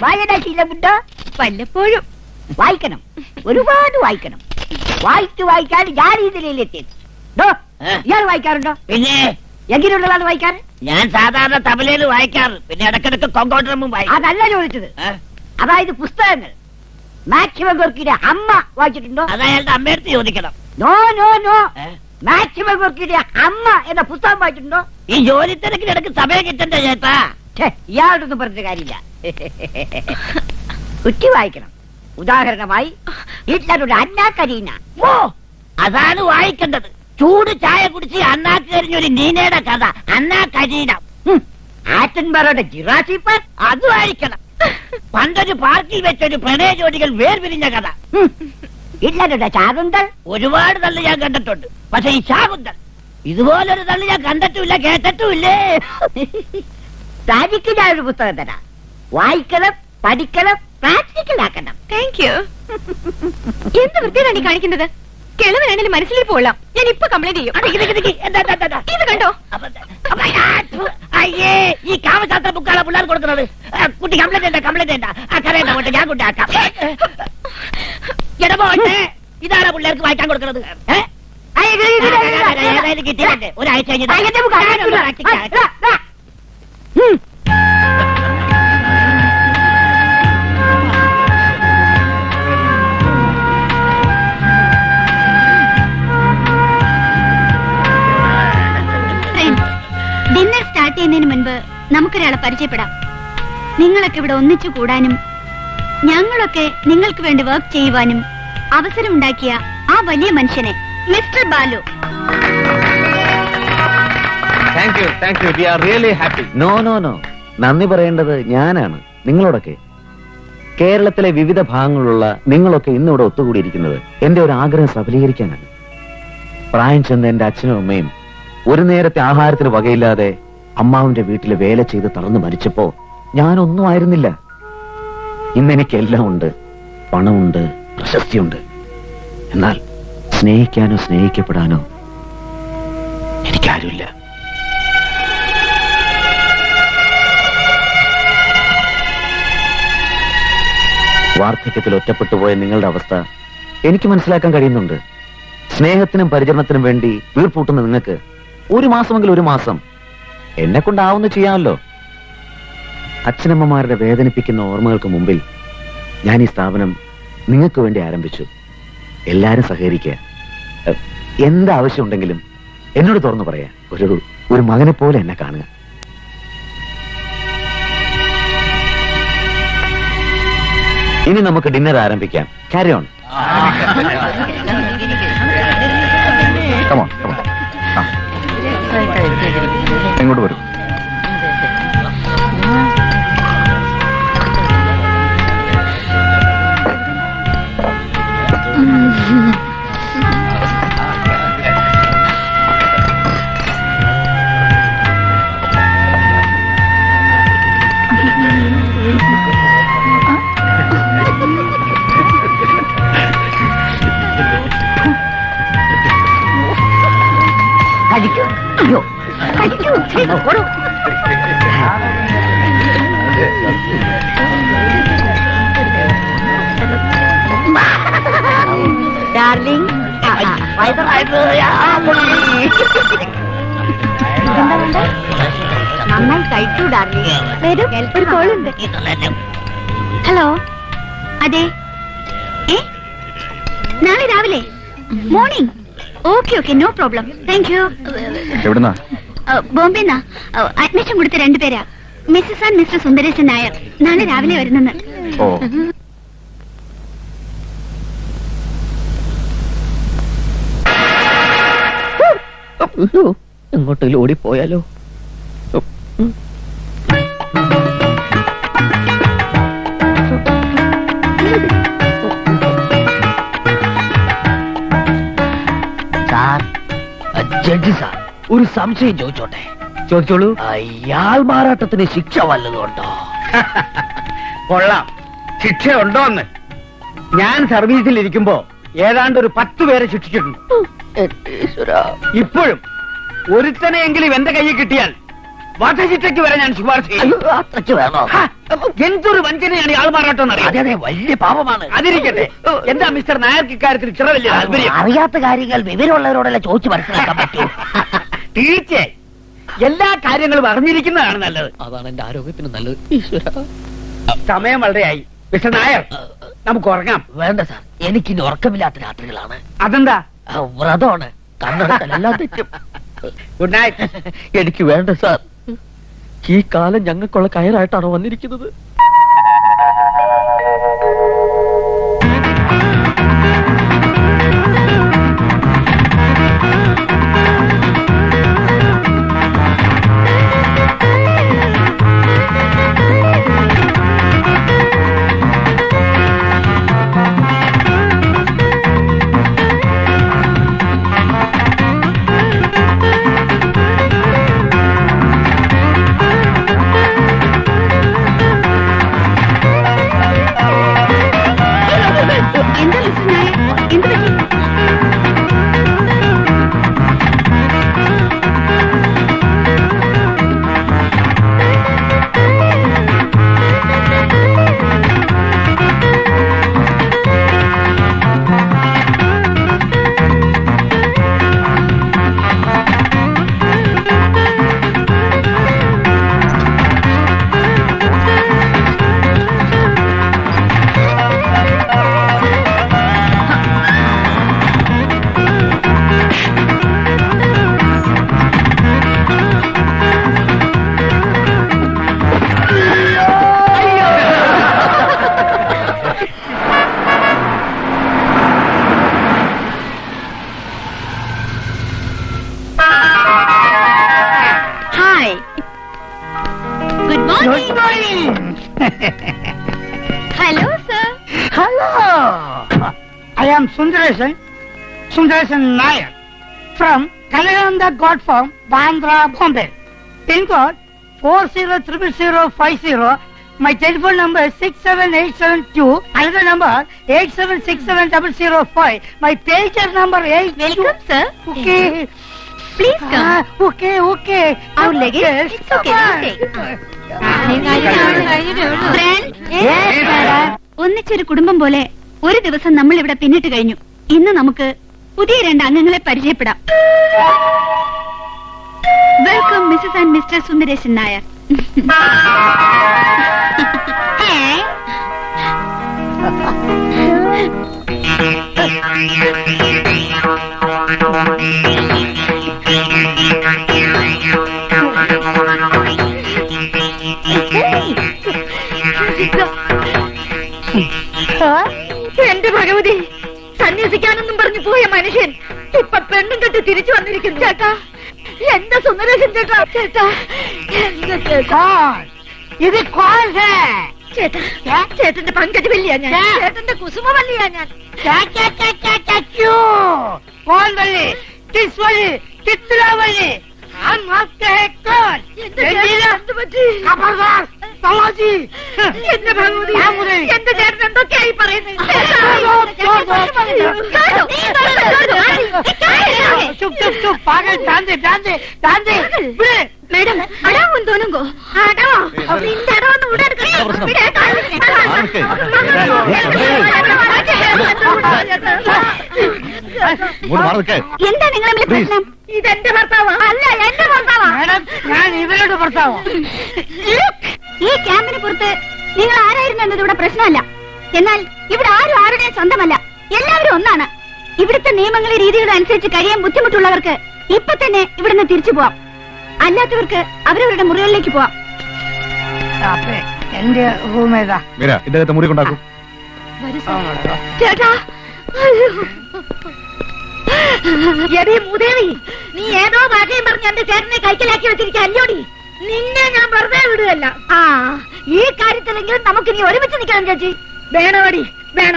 വായനാശീലമുണ്ടോ? വല്ലപ്പോഴും വായിക്കണം, ഒരുപാട് വായിക്കണം. വായിച്ചാണ് ഞാൻ ഈ നിലയിലെത്തിയത്. ഇയാൾ വായിക്കാറുണ്ടോ? പിന്നെ എങ്ങനെയുള്ളതാണ് വായിക്കാറ്? ഞാൻ സാധാരണ തബലയിൽ വായിക്കാറ്, പിന്നെ ഇടക്കിടക്ക് കൊങ്കോട്ടറും വായിക്കും. അതല്ല ചോദിച്ചത്. അതായത് പുസ്തകങ്ങൾ. മാക്സിമം ഗോർക്കിയുടെ അമ്മ വായിച്ചിട്ടുണ്ടോ? അത് അയാളുടെ അമ്മയടുത്ത് ചോദിക്കണം. നോ നോ നോ, മാക്സിമം ഗോർക്കിയുടെ അമ്മ എന്ന പുസ്തകം വായിച്ചിട്ടുണ്ടോ? ഈ ജോലി തിരക്കിനിടക്ക് സമയം കിട്ടണ്ടേ ചേട്ടാ? ഇയാളോടൊന്നും പറഞ്ഞ കാര്യമില്ല. കുറ്റി വായിക്കണം. ഉദാഹരണമായി ഹിറ്റ്ലറുടെ അന്നാ കരീന. ഓ, അതാണ് വായിക്കേണ്ടത്. ചൂട് ചായ കുടിച്ച് അണ്ണാക്ക് കരിഞ്ഞൊരു നീനയുടെ കഥ, അന്നാ കരീന. ആറ്റൻബറോയുടെ ജിറാസി പാർക്ക് അത് വായിക്കണം. പണ്ടൊരു പാർക്കിൽ വെച്ചൊരു പ്രണയ ജോഡികൾ വേർപിരിഞ്ഞ കഥ. ഹിറ്റ്ലറുടെ ശാകുന്തൾ. ഒരുപാട് തള്ളി ഞാൻ കണ്ടിട്ടുണ്ട്, പക്ഷെ ഈ ശാകുന്തൾ ഇതുപോലൊരു തള്ളി ഞാൻ കണ്ടിട്ടുമില്ല, കേട്ടിട്ടുമില്ലേ. താജിക്ക് ഞാൻ ഒരു പുസ്തകം തരാം. വായിക്കണം, പഠിക്കണം, പ്രാക്ടിക്കൽ ആക്കണം. Thank you. എന്ത് വൃത്തിയാണ് കാണിക്കുന്നത്? കിളവനാണെങ്കിലും മനസ്സിലേക്ക് പോകാം. ഞാൻ ഇപ്പൊ കംപ്ലൈന്റ് ചെയ്യും. ഇത് കണ്ടോ? അയ്യേ, ഈ കാമശാസ്ത്ര ബുക്കാണ് പിള്ളേർ കൊടുക്കുന്നത്. കുട്ടി കംപ്ലൈന്റ് കറയണ്ട കൊണ്ട് ഞാൻ കൊണ്ടാക്കാം. ഇടപോട്ടെ, ഇതാണ് പിള്ളേർക്ക് വായിക്കാൻ കൊടുക്കുന്നത്. ഏതായാലും കിട്ടിയില്ലേ ഒരാഴ്ച ഡിന്നർ സ്റ്റാർട്ട് ചെയ്യുന്നതിന് മുൻപ് നമുക്കൊരാളെ പരിചയപ്പെടാം. നിങ്ങളൊക്കെ ഇവിടെ ഒന്നിച്ചു കൂടാനും ഞങ്ങളൊക്കെ നിങ്ങൾക്ക് വേണ്ടി വർക്ക് ചെയ്യുവാനും അവസരമുണ്ടാക്കിയ ആ വലിയ മനുഷ്യനെ, mister Balu. Thank you. We are really happy. No no no, നന്ദി പറയേണ്ടത് ഞാനാണ്, നിങ്ങളോടൊക്കെ. കേരളത്തിലെ വിവിധ ഭാഗങ്ങളിലുള്ള നിങ്ങളൊക്കെ ഇന്നിവിടെ ഒത്തുകൂടിയിരിക്കുന്നത് എന്റെ ഒരു ആഗ്രഹം സഫലീകരിക്കാനാണ്. പ്രായം ചെന്ന എന്റെ അച്ഛനും അമ്മയും ഒരു നേരത്തെ ആഹാരത്തിന് വകയില്ലാതെ അമ്മാവിന്റെ വീട്ടില് വേല ചെയ്ത് തളർന്നു മരിച്ചപ്പോ ഞാനൊന്നും ആയിരുന്നില്ല. ഇന്നെനിക്കെല്ലാം ഉണ്ട്. പണമുണ്ട്, പ്രശസ്തിയുണ്ട്. എന്നാൽ സ്നേഹിക്കാനോ സ്നേഹിക്കപ്പെടാനോ എനിക്കാരുമില്ല. വാർദ്ധക്യത്തിൽ ഒറ്റപ്പെട്ടുപോയ നിങ്ങളുടെ അവസ്ഥ എനിക്ക് മനസ്സിലാക്കാൻ കഴിയുന്നുണ്ട്. സ്നേഹത്തിനും പരിചരണത്തിനും വേണ്ടി വീർപ്പൂട്ടുന്ന നിങ്ങൾക്ക് ഒരു മാസമെങ്കിലും ഒരു മാസം എന്നെ കൊണ്ടാവുന്ന ചെയ്യാമല്ലോ. അച്ഛനമ്മമാരുടെ വേദനിപ്പിക്കുന്ന ഓർമ്മകൾക്ക് മുമ്പിൽ ഞാൻ ഈ സ്ഥാപനം നിങ്ങൾക്ക് വേണ്ടി ആരംഭിച്ചു. എല്ലാരും സഹകരിക്കുക. എന്താവശ്യമുണ്ടെങ്കിലും എന്നോട് തുറന്നു പറയാ. ഒരു മകനെ പോലെ എന്നെ കാണുക. ഇനി നമുക്ക് ഡിന്നർ ആരംഭിക്കാം. Carry on. എങ്ങോട്ട് വരും? അയ്യോ, ഡാർലിംഗ്, നന്നായി കഴിച്ചു ഡാർലിംഗ്. വരും, ഒരു കോളുണ്ട്. ഹലോ, അതെ. നാളെ രാവിലെ morning. Okay, no problem. Thank you. എവിടുന്നാ? ബോംബെന്നാ. അഡ്മിഷൻ കൊടുത്ത 2 പേരാ. Missus and mister Sundaresan Nair. നാളെ രാവിലെ വരുന്നെന്ന്. എങ്ങോട്ടെങ്കിലും ഓടിപ്പോയാലോ? ജഡ്ജി സാർ, ഒരു സംശയം ചോദിച്ചോട്ടെ? ചോദിച്ചോളൂ. ഇയാൾ മാറാട്ടത്തിന് ശിക്ഷ വല്ലതുണ്ടോ? കൊള്ളാം. ശിക്ഷയുണ്ടോന്ന്? ഞാൻ സർവീസിലിരിക്കുമ്പോ ഏതാണ്ട് ഒരു 10 പേരെ ശിക്ഷിച്ചിട്ടുണ്ട്. ഇപ്പോഴും ഒരുത്തനെയെങ്കിലും എന്റെ കയ്യിൽ കിട്ടിയാൽ വധശിക്ഷയ്ക്ക് വരെ ഞാൻ ശുപാർശ ചെയ്യും. അത്രയ്ക്ക് വേണോ? ഹാ, എന്തൊരു വഞ്ചനയാണ് ഇയാൾ മാറാട്ടം അറിയാം. അതെ വലിയ പാപമാണ്. അതിരിക്കട്ടെ, എന്താ മിസ്റ്റർ നായർക്ക് ഇക്കാര്യത്തിൽ ഇത്ര വലിയ താല്പര്യം? അറിയാത്ത കാര്യങ്ങൾ വിവരമുള്ളവരോടല്ലേ ചോദിച്ചു മനസ്സിലാക്കാൻ പറ്റൂ. തീർച്ചയായും എല്ലാ കാര്യങ്ങളും അറിഞ്ഞിരിക്കുന്നതാണ് നല്ലത്. അതാണ് എന്റെ ആരോഗ്യത്തിന് നല്ലത്. സമയം വളരെയായി. മിസ്റ്റർ നായർ, നമുക്ക് ഉറങ്ങാം. വേണ്ട സാർ, എനിക്കിനി ഉറക്കമില്ലാത്ത രാത്രികളാണ്. അതെന്താ? വ്രതമാണ്. കണ്ണെടുക്കലെല്ലാം തെറ്റും. Good night. എനിക്ക് വേണ്ട സാർ. ഈ കാലം ഞങ്ങൾക്കുള്ള കയറായിട്ടാണോ വന്നിരിക്കുന്നത്? എന്താ മിസ്റ്റർ നായർ, എന്ത് പറ്റി? Hi, good morning. Hello sir. Hello. I am Sundaresan Nair from Kalayananda God Farm, Bandra, Bombay. Pin code 400050. My telephone number is 67872. Another number 876705. My pager number 8. Welcome sir. Okay. Please come. Okay. Our luggage? Yes. It's okay, ഒന്നിച്ചൊരു കുടുംബം പോലെ ഒരു ദിവസം നമ്മൾ ഇവിടെ പിന്നിട്ട് കഴിഞ്ഞു. ഇന്ന് നമുക്ക് പുതിയ 2 അംഗങ്ങളെ പരിചയപ്പെടാം. Welcome missus and mister Sundaresan Nair. എന്റെ ഭഗവതി, സന്യസിക്കാനെന്നും പറഞ്ഞു പോയ മനുഷ്യൻ ഇപ്പൊ പെണ്ണും കെട്ടി തിരിച്ചു വന്നിരിക്കുന്നു. ചേട്ടാ, എന്റെ സുന്ദരേശൻ ചേട്ടാ. ചേട്ടാ, എന്റെ ചേട്ടാ. ഇത് കോൾ ഹേ. ചേട്ടാ, ചേട്ടന്റെ പങ്കജവല്ലിയാ ഞാൻ. ചേട്ടന്റെ കുസുമവല്ലിയാ ഞാൻ. कौन बने? किस वाली? कितना बने? हम आपके हैं कौन? खबरदार समाजी. എന്റെ ഭഗവതി, എന്റെ ചേട്ടൻ എന്തൊക്കെയായി പറയുന്നത്? चुप चुप चुप पागल. डांदे മേഡം, അടാവും തോന്നുങ്കോ. അടവോ? നിന്റെ അടവൊന്നും ഇവിടെ എന്താ നിങ്ങൾ തമ്മിൽ പ്രശ്നം? ഇതെന്റെ ഭർത്താവാ. അല്ല, എന്റെ ഭർത്താവാ. मैडम ഞാൻ ഇവരോട് ഭർത്താവോ? ഈ ക്യാമ്പിന് പുറത്ത് നിങ്ങൾ ആരായിരുന്നു എന്നത് ഇവിടെ പ്രശ്നമല്ല. എന്നാൽ ഇവിടെ ആരും ആരുടെയും സ്വന്തമല്ല. എല്ലാവരും ഒന്നാണ്. ഇവിടുത്തെ നിയമങ്ങളും രീതികളും അനുസരിച്ച് കഴിയാൻ ബുദ്ധിമുട്ടുള്ളവർക്ക് ഇപ്പൊ തന്നെ ഇവിടുന്ന് തിരിച്ചു പോവാം. അല്ലാത്തവർക്ക് അവരവരുടെ മുറികളിലേക്ക് പോവാം. എന്റെ റൂം ഏതാ? ഇദ്ദേഹത്തെ മുറി കൊണ്ടാക്കും. ചേട്ടാ, എടീ മൂദേവി, നീ ഏതോ ഭാഷയും പറഞ്ഞ് എന്റെ ചേട്ടനെ കൈക്കലാക്കി വെച്ചിരിക്കുക അല്ലോടി. നിന്നെ ഞാൻ വെറുതെ വിടുകയല്ല. ഈ കാര്യത്തിലെങ്കിലും നമുക്ക് നീ ഒരുമിച്ച് നിൽക്കണം ചേച്ചി. വേണോടി, വേണം.